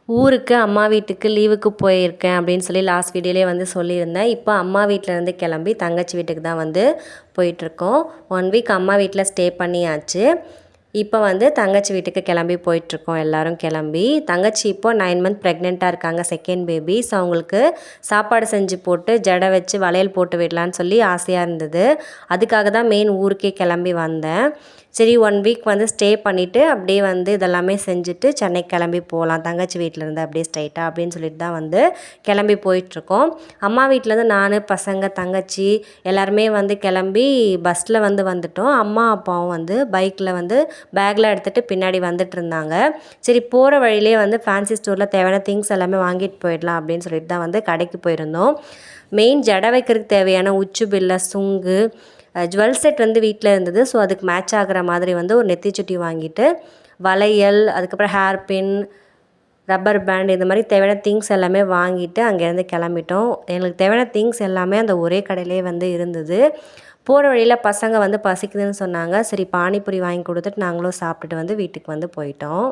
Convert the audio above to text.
ஊருக்கு அம்மா வீட்டுக்கு லீவுக்கு போயிருக்கேன் அப்படின்னு சொல்லி லாஸ்ட் வீடியோலேயே வந்து சொல்லியிருந்தேன். இப்போ அம்மா வீட்டிலேருந்து கிளம்பி தங்கச்சி வீட்டுக்கு தான் வந்து போயிட்டுருக்கோம். 1 வீக் அம்மா வீட்டில் ஸ்டே பண்ணியாச்சு. இப்போ வந்து தங்கச்சி வீட்டுக்கு கிளம்பி போயிட்டுருக்கோம் எல்லோரும் கிளம்பி. தங்கச்சி இப்போ 9 மந்த் ப்ரெக்னெண்ட்டாக இருக்காங்க, செகண்ட் பேபி. ஸோ அவங்களுக்கு சாப்பாடு செஞ்சு போட்டு ஜடை வச்சு வளையல் போட்டு விடலான்னு சொல்லி ஆசையாக இருந்தது. அதுக்காக தான் மெயின் ஊருக்கே கிளம்பி வந்தேன். சரி 1 வீக் வந்து ஸ்டே பண்ணிவிட்டு அப்படியே வந்து இதெல்லாமே செஞ்சுட்டு சென்னைக்கு கிளம்பி போகலாம் தங்கச்சி வீட்டிலேருந்து அப்படியே ஸ்ட்ரைட்டாக அப்படின்னு சொல்லிட்டு தான் வந்து கிளம்பி போயிட்டுருக்கோம். அம்மா வீட்டிலேருந்து நான், பசங்க, தங்கச்சி எல்லாருமே வந்து கிளம்பி பஸ்ஸில் வந்து வந்துட்டோம். அம்மா அப்பாவும் வந்து பைக்கில் வந்து பேக்கில் எடுத்துகிட்டு பின்னாடி வந்துட்டு இருந்தாங்க. சரி போகிற வழியிலே வந்து ஃபேன்சி ஸ்டோரில் தேவையான திங்ஸ் எல்லாமே வாங்கிட்டு போயிடலாம் அப்படின்னு சொல்லிட்டு தான் வந்து கடைக்கு போயிருந்தோம். மெயின் ஜடை வைக்கிறதுக்கு தேவையான உச்சு பில்லை, சுங்கு, ஜுவல் செட் வந்து வீட்டில் இருந்தது. ஸோ அதுக்கு மேட்ச் ஆகிற மாதிரி வந்து ஒரு நெத்திச்சுட்டி வாங்கிட்டு, வளையல், அதுக்கப்புறம் ஹேர் பின், ரப்பர் பேண்ட், இந்த மாதிரி தேவையான திங்ஸ் எல்லாமே வாங்கிட்டு அங்கேருந்து கிளம்பிட்டோம். எங்களுக்கு தேவையான திங்ஸ் எல்லாமே அந்த ஒரே கடையிலே வந்து இருந்தது. போகிற வழியில் பசங்க வந்து பசிக்குதுன்னு சொன்னாங்க. சரி பானிபூரி வாங்கி கொடுத்துட்டு நாங்களும் சாப்பிட்டுட்டு வந்து வீட்டுக்கு வந்து போயிட்டோம்.